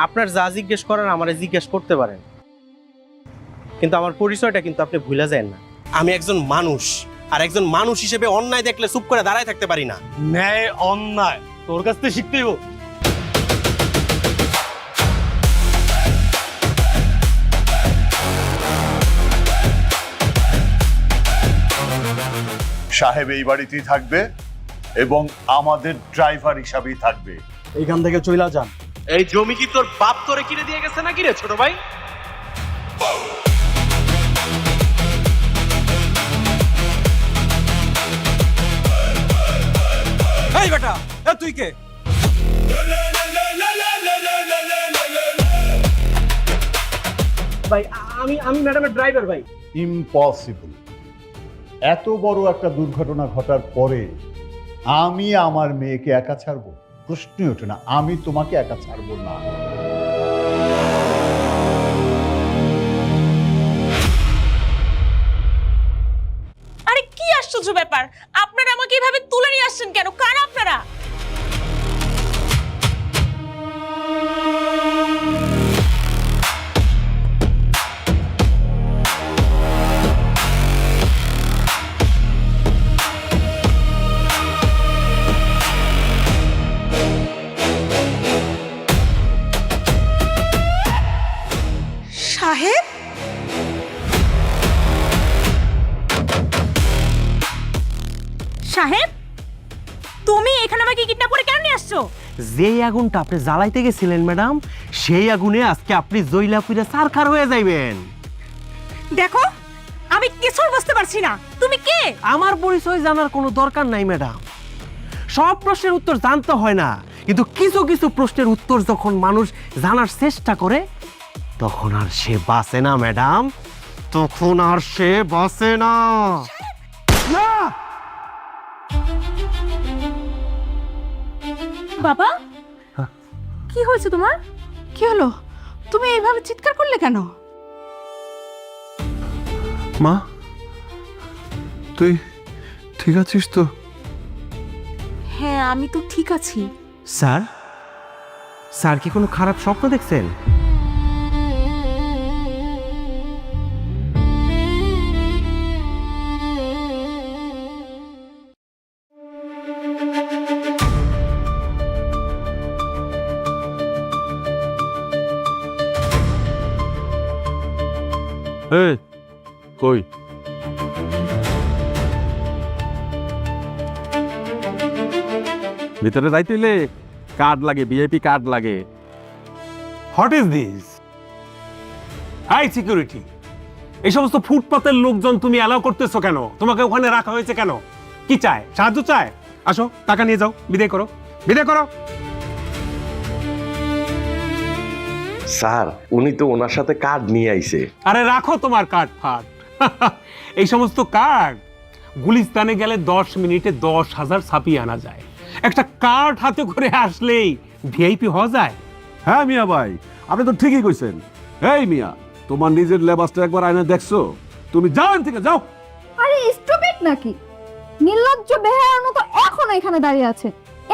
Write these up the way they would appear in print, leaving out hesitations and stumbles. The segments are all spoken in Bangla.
আপনার যা জিজ্ঞেস করার আমারে জিজ্ঞেস করতে পারেন, কিন্তু আমার পরিচয়টা কিন্তু আপনি ভুলে যান না। আমি একজন মানুষ, আর একজন মানুষ হিসেবে অন্যায় দেখলে চুপ করে দাঁড়ায় থাকতে পারি না। ন্যায় অন্যায় তোর কাছ থেকে শিখতে হইব। সাহেব এই বাড়িতেই থাকবে এবং আমাদের ড্রাইভার হিসাবেই থাকবে। এইখান থেকে চইলা যান। এই জমি কি তোর বাপ তোরে কিনে দিয়ে গেছে নাকি রে ছোট ভাই? এই বেটা, এ তুই কে? ভাই আমি ম্যাডামের ড্রাইভার ভাই। ইম্পসিবল। এত বড় একটা দুর্ঘটনা ঘটার পরে আমি আমার মেয়েকে একা ছাড়বো? প্রশ্নই ওঠে না। আমি তোমাকে একা ছাড়বো না। আরে কি আশ্চর্য ব্যাপার, আপনারা আমাকে এভাবে তুলে নিয়ে আসছেন কেন? কারা আপনারা? সাহেব, সাহেব তুমি এখানে আমাকে কিডন্যাপ করে কেন নিয়ে আসছো? যেই আগুনটা আপনি জ্বালাইতে গেছিলেন ম্যাডাম, সেই আগুনে আজকে আপনি জয়লা পুইরা সারখার হয়ে যাইবেন। দেখো আমি কিছু বুঝতে পারছি না, তুমি কে? আমার পরিচয় জানার কোনো দরকার নাই ম্যাডাম। সব প্রশ্নের উত্তর জানতে হয় না, কিন্তু কিছু কিছু প্রশ্নের উত্তর যখন মানুষ জানার চেষ্টা করে তখন আর সে বাঁচে না ম্যাডাম, তখন আর সে বাঁচে না। না বাবা, কি হয়েছে তোমার? কি হলো? তুমি এইভাবে চিৎকার করলে কেন? মা, তুই ঠিক আছিস তো? হ্যাঁ আমি তো ঠিক আছি। স্যার, স্যার কি কোনো খারাপ স্বপ্ন দেখছেন? এই কই? ভিতরে যাইতেলে কার্ড লাগে, ভিআইপি কার্ড লাগে। What is this? High security, এই সমস্ত ফুটপাতের লোকজন তুমি অ্যালাউ করতেছো কেন? তোমাকে ওখানে রাখা হয়েছে কেন? কি চায়? সাহায্য চায়? আসো, টাকা নিয়ে যাও, বিদায় করো, বিদায় করো। স্যার, উনি তো ওনার সাথে কার্ড নিয়ে আইছে। আরে রাখো তোমার কার্ড ফাট। এই সমস্ত কার্ড গুলিস্তানে গেলে 10 মিনিটে 10,000 ছাপিয়ে আনা যায়। একটা কার্ড হাতে করে আসলেই ভিআইপি হওয়া যায়। হ্যাঁ মিয়া ভাই, আপনি তো ঠিকই কইছেন। এই মিয়া, তোমার নিজের লেবাসটা একবার আয়না দেখছো? তুমি যাও এখান থেকে, যাও। আরে স্টুপিড নাকি? নির্লজ্জ বেহায়ার মতো এখনো এখানে দাঁড়িয়ে আছে।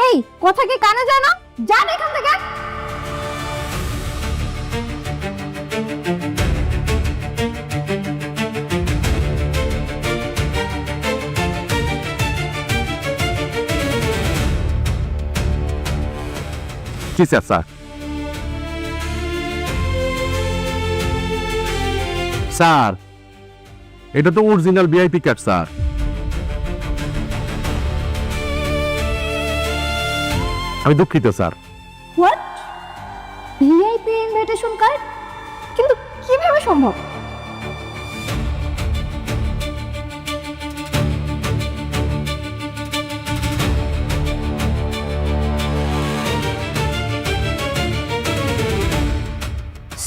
এই কথা কি কানে যায় না? যান এখান থেকে। কি স্যার? স্যার, স্যার এটা তো অরিজিনাল ভিআইপি কার্ড স্যার। আমি দুঃখিত sir. What? VIP invitation card? কিন্তু কিভাবে সম্ভব?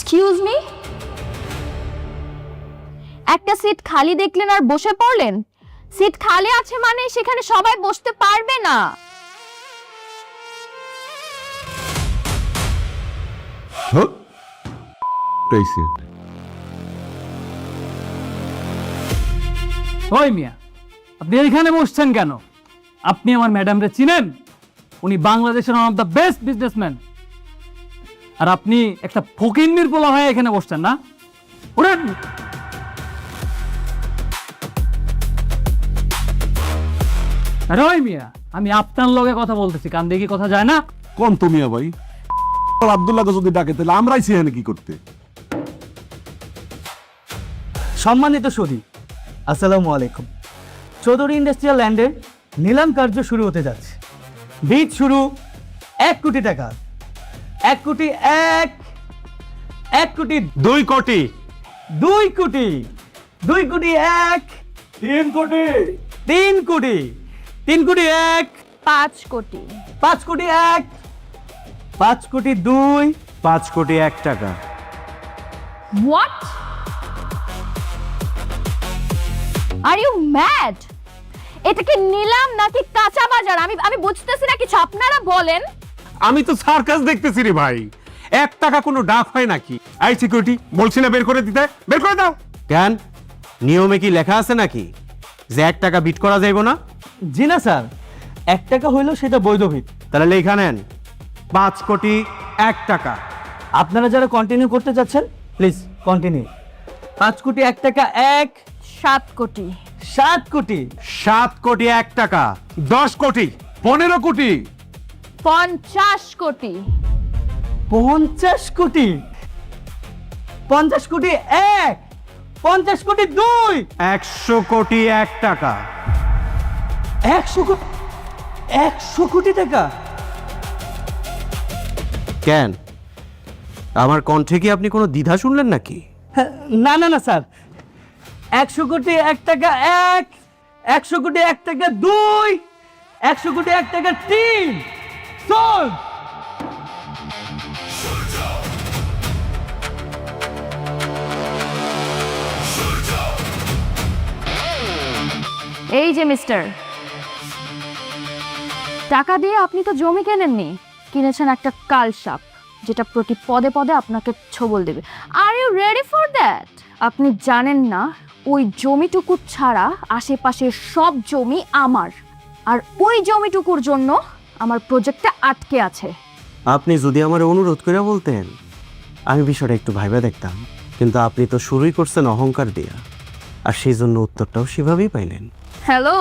এক্সকিউজ মি, একটা সিট খালি দেখলেন আর বসে পড়লেন? সিট খালি আছে মানে সেখানে সবাই বসতে পারবে না। ওই মিয়া, আপনি এখানে বসছেন কেন? আপনি আমার ম্যাডামরে চিনেন? উনি বাংলাদেশের one of the best businessman. আর আপনি একটা ফকিন্নির পোলা হয়ে এখানে বসছেন না? উঠেন। আরে ওই মিয়া, আমি আপনার লগে কথা বলতেছি, কান দিয়ে কি কথা যায় না? কোন তো মিয়া ভাই? আব্দুল্লাহকে যদি ডাকে তাহলে আমরাই সেখানে কি করতে? সম্মানিত সুধী, আসসালামু আলাইকুম। চৌধুরী ইন্ডাস্ট্রিয়াল ল্যান্ডের নিলাম কার্য শুরু হতে যাচ্ছে। বীজ শুরু 1 কোটি টাকা। 1 কোটি 1 কোটি 2 কোটি 2 কোটি 2 কোটি 1 3 কোটি 3 কোটি 3 কোটি 1 5 কোটি 5 কোটি 1 5 কোটি 2 5 কোটি 1 টাকা। What are you mad? এটা কি নিলাম নাকি কাঁচা বাজার? আমি বুঝতেছি না কিছু, আপনারা বলেন। আমি তো সার্কাস দেখতেছি রে ভাই। 1 টাকা কোনো ডাক হয় নাকি? আই সিকিউরিটি, বলছি না বের করে দিতে, বের করে দাও। কেন, নিয়মে কি লেখা আছে নাকি যে 1 টাকা বিট করা যাইব না? জি না স্যার, 1 টাকা হইলেও সেটা বৈধ ভিত। তাহলে লেখা নেন 5 কোটি 1 টাকা। আপনারা যারা কন্টিনিউ করতে চাচ্ছেন প্লিজ কন্টিনিউ। 5 কোটি 1 টাকা 7 কোটি 7 কোটি 7 কোটি 1 টাকা। 10 কোটি 15 কোটি 50 কোটি 50 কোটি 50 কোটি 1 50 কোটি 2 100 কোটি 1 টাকা। 100 কোটি টাকা। কেন, আমার কণ্ঠে কি আপনি কোনো দ্বিধা শুনলেন নাকি? হ্যাঁ, না না না স্যার, 100 কোটি 1 টাকা 1 100 কোটি 1 টাকা 2 100 কোটি 1 টাকা 3 সোল্ড। এই যে মিস্টার, টাকা দিয়ে আপনি তো জমি কেনেননি, কিনেছেন একটা কালসাপ যেটা প্রতি পদে পদে আপনাকে ছবল দেবে। Are you ready for that? আপনি জানেন না ওই জমিটুকু ছাড়া আশেপাশের সব জমি আমার, আর ওই জমিটুকুর জন্য আমার প্রজেক্টটা আটকে আছে। আপনি যদি আমার অনুরোধ করে বলতেন আমি বিষয়টা একটু ভাইবা দেখতাম, কিন্তু আপনি তো শুরুই করছেন অহংকার দিয়া, আর সেই জন্য উত্তরটাও সেভাবেই পাইলেন। হ্যালো,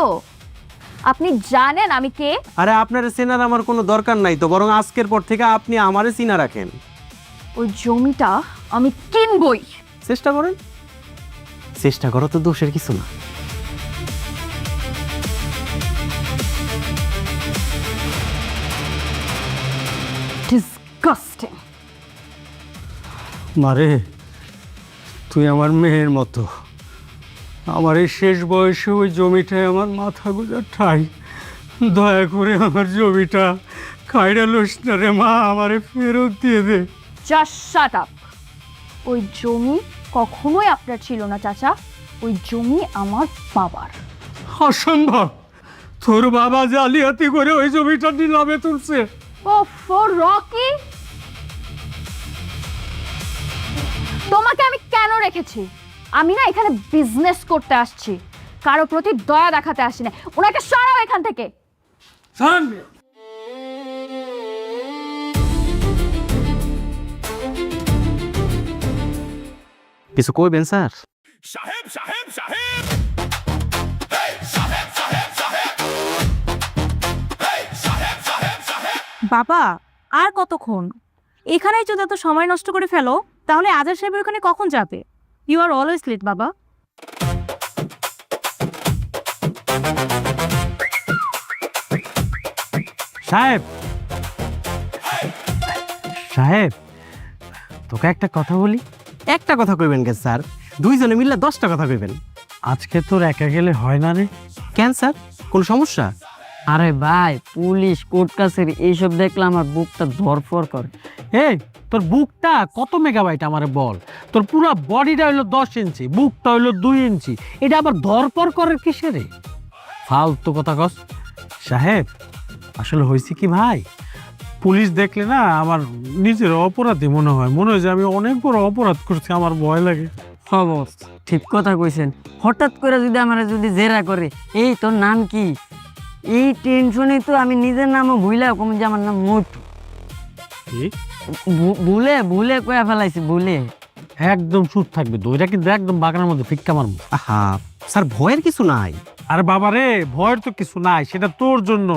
আপনি জানেন আমি কে? আরে আপনার চেনার আমার কোনো দরকার নাই তো, বরং আজকের পর থেকে আপনি আমারে চিনা রাখেন। ওই জমিটা আমি কিনবই। চেষ্টা করেন, চেষ্টা করো তো দোষের কিছু না। ডিসগাস্টিং। মারে, তুই আমার মেয়ের মতো। আমার এই শেষ বয়সে ওই জমিটায় আমার মাথা গোজার ঠাই। দয়া করে আমার জমিটা খাইরা লোস না রে মা, আমারে ফেরত দিয়ে দে। Just shut up. ওই জমি কখনোই আপনার ছিল না চাচা, ওই জমি আমার বাবার। অসম্ভব, তোর বাবা জালিয়াতি করে ওই জমিটা নিলামে তুলছে। ওফো রকি, তোমাকে আমি কেন রেখেছি? আমি না এখানে বিজনেস করতে আসছি, কারো প্রতি দয়া দেখাতে আসি না। ওনাকে সরাও এখান থেকে। কিছু কইবেন স্যার? বাবা, আর কতক্ষণ? এখানেই যদি এত সময় নষ্ট করে ফেলো তাহলে আজাদ সাহেবের ওখানে কখন যাবে? ইউ আর অলওয়েজ লেট বাবা। সাহেব, সাহেব, তোকে একটা কথা বলি। একটা কথা কইবেন কেন স্যার? দুইজনে মিললে 10টা কথা কইবেন। আজকে তোর একা গেলে হয় না রে? কেন স্যার, কোনো সমস্যা? আরে ভাই, পুলিশ কোর্ট কাছারি এইসব দেখলে আমার বুকটা ধরফর করে। এই, তোর বুকটা কত মেগাবাইট আমারে বল? তোর পুরো বডিটা হইলো 10 ইঞ্চি, বুকটা হইলো 2 ইঞ্চি, এটা আবার ধরপর করে কিসেরে? ফালতু কথা কস। সাহেব, আসলে হয়েছে কি ভাই, পুলিশ দেখলে না আমার নিজের অপরাধী মনে হয় যে আমি অনেক বড় অপরাধ করছি, আমার ভয় লাগে। খবর ঠিক কথা কইছেন। হঠাৎ করে যদি আমার জেরা করে, এই তোর নাম কি, এই টেনশনে তো আমি নিজের নামও ভুইলা কম যে আমার নাম মোটু। কি ভুলে ভুলে কয়া ফেলাইছি ভুলে। একদম চুপ থাকবে, দইটা কিন্তু একদম বাগানের মধ্যে ফিক্কা মারবো। আহা স্যার, ভয়ের কিছু নাই। আরে বাবা রে, ভয়ের তো কিছু নাই, সেটা তোর জন্য।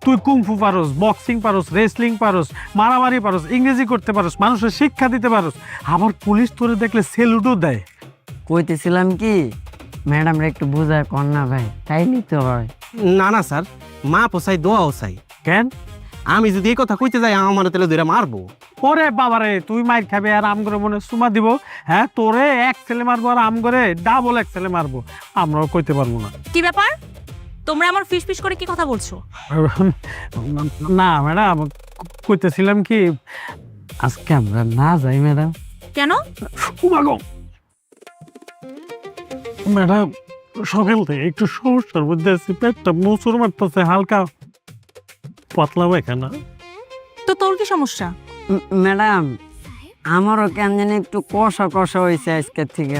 তুই কুংফু পারোস, বক্সিং পারোস, রেসলিং পারোস, মারামারি পারোস, ইংরেজি করতে পারোস, মানুষের শিক্ষা দিতে পারোস, আবার পুলিশ তোরে দেখলে সেলুটও দেয়। কইতেছিলাম কি ম্যাডাম রে একটু বুঝায় কর না ভাই, তাইলেই তো হয়। না না স্যার, মা পোসাই দোয়াও চাই। কেন? আমি যদি এই কথা কইতে যাই আমার তাহলে ধরে মারবো। ওরে বাবা রে, তুই মাইর খাবে আর আম করে মনে সুমা দিব? হ্যাঁ, তোরে এক ছেলে মারবো আর আম করে ডাবল এক ছেলে মারবো, আমরাও কইতে পারবো না। কি ব্যাপার, তোমরা আমার ফিস ফিস করে কি কথা বলছো? না ম্যাডাম, কইতেছিলাম কি আজকে আমরা না যাই ম্যাডাম। কেন? ম্যাডাম, সকাল থেকে একটু সমস্যার মধ্যে আছি, পেটটা মোচড় মারতেছে, হালকা পাতলা পায়খানা। তো তোর কি সমস্যা? ম্যাডাম, আমারও কেন জানি একটু কষা কষা হয়েছে আজকের থেকে।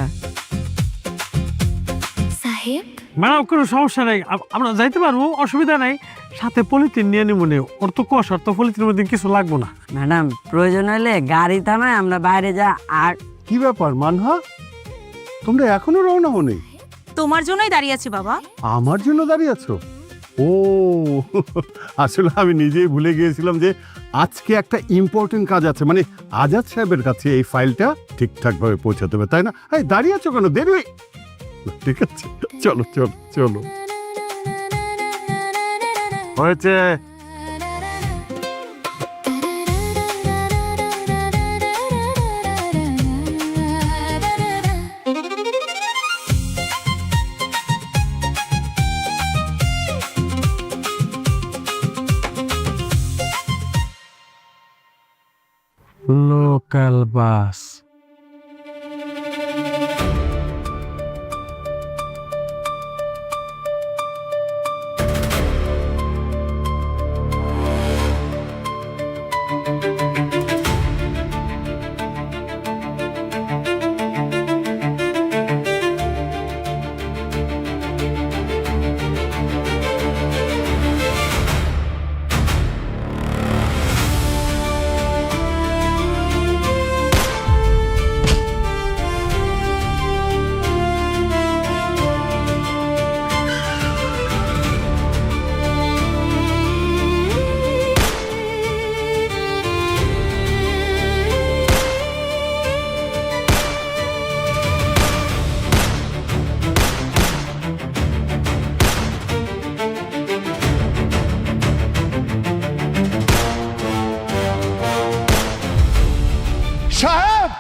ম্যাডাম, কোনো সমস্যা নেই, আমরা যাইতে পারবো, অসুবিধা নেই। সাথে পলিথিন নিয়ে নিব, ওর তো কষার তো পলিথিনের মধ্যে কিছু লাগবো না। ম্যাডাম, প্রয়োজন হলে গাড়ি থামায় আমরা বাইরে যা। আর কি ব্যাপার মানহা, তোমরা এখনো রওনা হওনি? তোমার জন্যই দাঁড়িয়ে আছি বাবা। আমার জন্য দাঁড়িয়ে আছো? ও আসলে আমি নিজেই ভুলে গিয়েছিলাম যে আজকে একটা ইম্পর্টেন্ট কাজ আছে, মানে আজাদ সাহেবের কাছে এই ফাইলটা ঠিকঠাক ভাবে পৌঁছাতে হবে, তাই না? এই দাঁড়িয়ে আছো কেন, দেরি হয়ে- ঠিক আছে, চলো চলো চলো। হয়েছে। Local bus. সাহেব,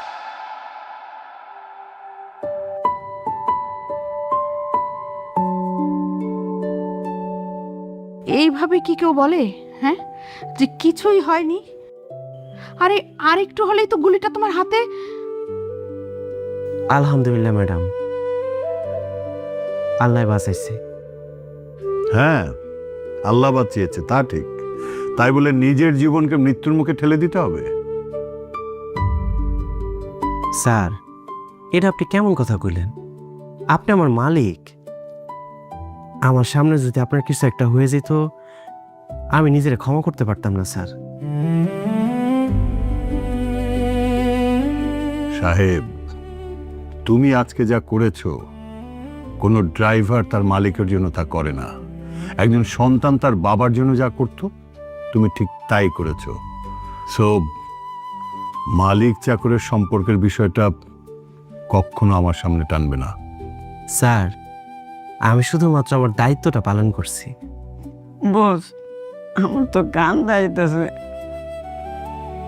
এইভাবে কি কেউ বলে, হ্যাঁ, যে কিছুই হয়নি? আরে আরেকটু হলেই তো গুলিটা তোমার হাতে। আলহামদুলিল্লাহ ম্যাডাম, আল্লাহ বাঁচাইছে। হ্যাঁ, আল্লাহ বাঁচিয়েছে তা ঠিক, তাই বলে নিজের জীবনকে মৃত্যুর মুখে ঠেলে দিতে হবে? স্যার, এটা আপনি কেমন কথা কইলেন? আপনি আমার মালিক। আমার সামনে যদি আপনার কিছু একটা হয়ে যেত, আমি নিজের ক্ষমা করতে পারতাম না স্যার। সাহেব, তুমি আজকে যা করেছো, কোনো ড্রাইভার তার মালিকের জন্য তা করে না। একজন সন্তান তার বাবার জন্য যা করত, তুমি ঠিক তাই করেছো। সো মালিক চাকরের সম্পর্কের বিষয়টা কখনো আমার সামনে টানবে না। স্যার, আমি শুধুমাত্র আমার দায়িত্বটা পালন করছি। বস, আমার তো কান দাইতেছে।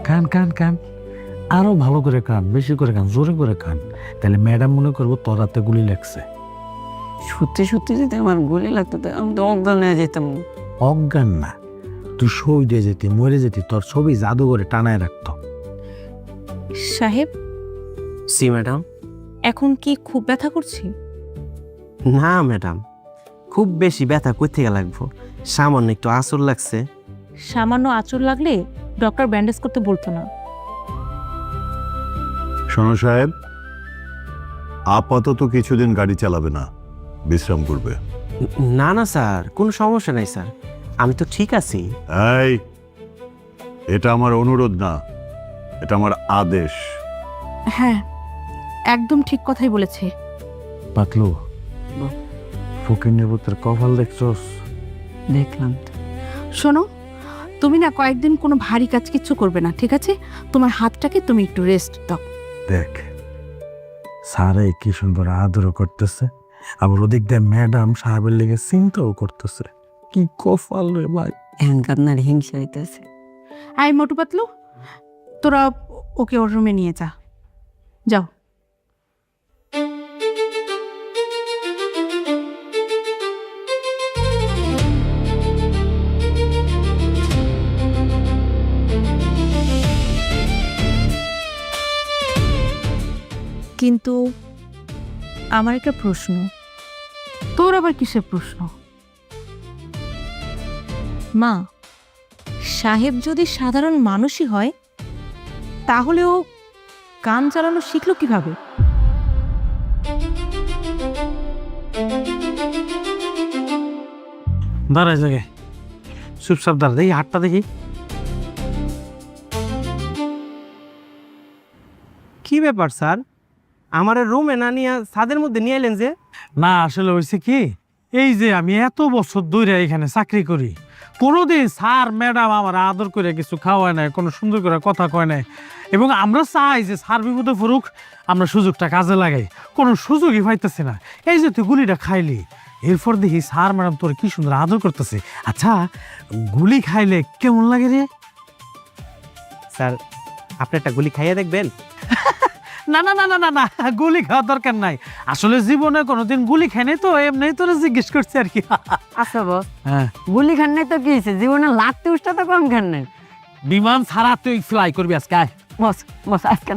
কান কান কান, আরো ভালো করে কান, বেশি করে কান, জোরে করে কান, তাহলে ম্যাডাম মনে করবো তোর হাতে গুলি লাগছে। সত্যি সত্যি যদি আমার গুলি লাগতো তো আমি তো অজ্ঞান হয়ে যেতাম। অজ্ঞান না, তুই সই দিয়ে যেতি, মরে যেতি, তোর ছবি জাদুঘরে টানায় রাখতো। সাহেব, সি ম্যাডাম। এখন কি খুব ব্যথা করছি? না ম্যাডাম, খুব বেশি ব্যথা কই থেকে লাগবো, সামান্য একটু আঁচড় লাগছে। সামান্য আঁচড় লাগলে ডক্টর ব্যান্ডেজ করতে বলতো না। শোনো সাহেব, আপাতত কিছুদিন গাড়ি চালাবে না, বিশ্রাম করবে। না না স্যার, কোনো সমস্যা নাই স্যার, আমি তো ঠিক আছি। এই, এটা আমার অনুরোধ না, এটা আমার আদেশ। হ্যাঁ, একদম ঠিক কথাই বলেছে। পাতলু ফকিনের পুত্রের কপাল দেখছস? দেখলাম তো। শোনো, তুমি না কয়েকদিন কোনো ভারী কাজ কিচ্ছু করবে না, ঠিক আছে? তোমার হাতটাকে তুমি একটু রেস্ট দাও। দেখ স্যারে কি সুন্দর আদরও করতেছে, আবার ওদিক দিয়ে ম্যাডাম সাহেবের লেগে চিন্তাও করতেছে। কি কপাল রে ভাই। এখন আপনার হিংসা হইতেছে। আই মোটু পাতলু, তোরা ওকে ওর রুমে নিয়ে যা, যাও। কিন্তু আমার একটা প্রশ্ন। তোর আবার কিসের প্রশ্ন? মা, সাহেব যদি সাধারণ মানুষই হয় তাহলে ও কাম চালানো শিখলো কিভাবে? দাঁড়ায় জায়গায় চুপচাপ দাঁড়া, দেখি হাতটা দেখি। কি ব্যাপার স্যার, আমার রুমে না নিয়ে ছাদের মধ্যে নিয়ে এলেন যে? না আসলে হয়েছে কি, এই যে আমি এত বছর ধরে এখানে চাকরি করি, কোনোদিন স্যার ম্যাডাম আমার আদর করে কিছু খাওয়ায় নাই, কোনো সুন্দর করে কথা কয় নাই। এবং আমরা চাই যে স্যার বিপদে পড়ুক, আমরা সুযোগটা কাজে লাগাই, কোনো সুযোগই পাইতেছি না। এই যে তুই গুলিটা খাইলি, এরপর দেখি স্যার ম্যাডাম তোর কি সুন্দর আদর করতেছে। আচ্ছা, গুলি খাইলে কেমন লাগে রে? স্যার, আপনি একটা গুলি খাইয়ে দেখবেন? না না না না না না, গুলি খাওয়ার দরকার নাই। আসলে জীবনে কোনোদিন গুলি খাইনি তো, এমনি তোরা জিজ্ঞেস করছি আর কি। আচ্ছা বস, হ্যাঁ, গুলি খান নাই তো কি হয়েছে, জীবনে লাগতে উষ্টা তো কম খান নাই। বিমান ছাড়া তুই ফ্লাই করবি আজকে? আয়। বস বস, আজকে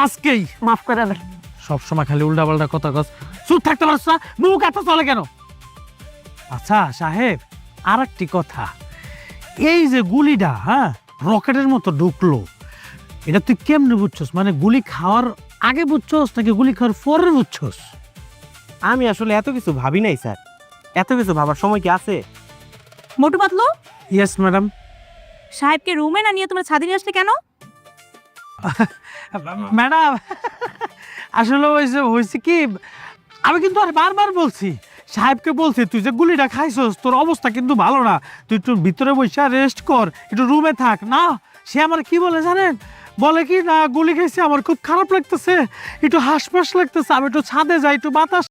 আজকেই মাফ করে দেন। সবসময় খালি উল্টা পাল্টা কথা কস, চুপ থাকতে পারছ না? মুখ এত চলে কেন? আচ্ছা সাহেব, আর একটি কথা, এই যে গুলিটা হ্যাঁ রকেটের মতো ঢুকলো, এটা তুই কেমনে বুঝছস? মানে গুলি খাওয়ার আগে বুঝছস নাকি গুলি খাওয়ার পরে বুঝছস? আমি আসলে এত কিছু ভাবি নাই স্যার, এত কিছু ভাবার সময় কি আছে? Motu Patlu, yes madam. সাহেবকে রুমে না নিয়ে তোমরা ছাদে নিয়ে আসলে কেন? ম্যাডাম আসলে হয়েছে কি, আমি কিন্তু আর বারবার বলছি, সাহেবকে বলছি তুই যে গুলিটা খাইছস তোর অবস্থা কিন্তু ভালো না, তুই একটু ভিতরে বসে রেস্ট কর, একটু রুমে থাক। না, সে আমার কি বলে জানেন, বলে কি না গুলি খাইছে, আমার খুব খারাপ লাগতেছে, একটু হাসপাস লাগতেছে, আমি একটু ছাদে যাই, একটু বাতাস।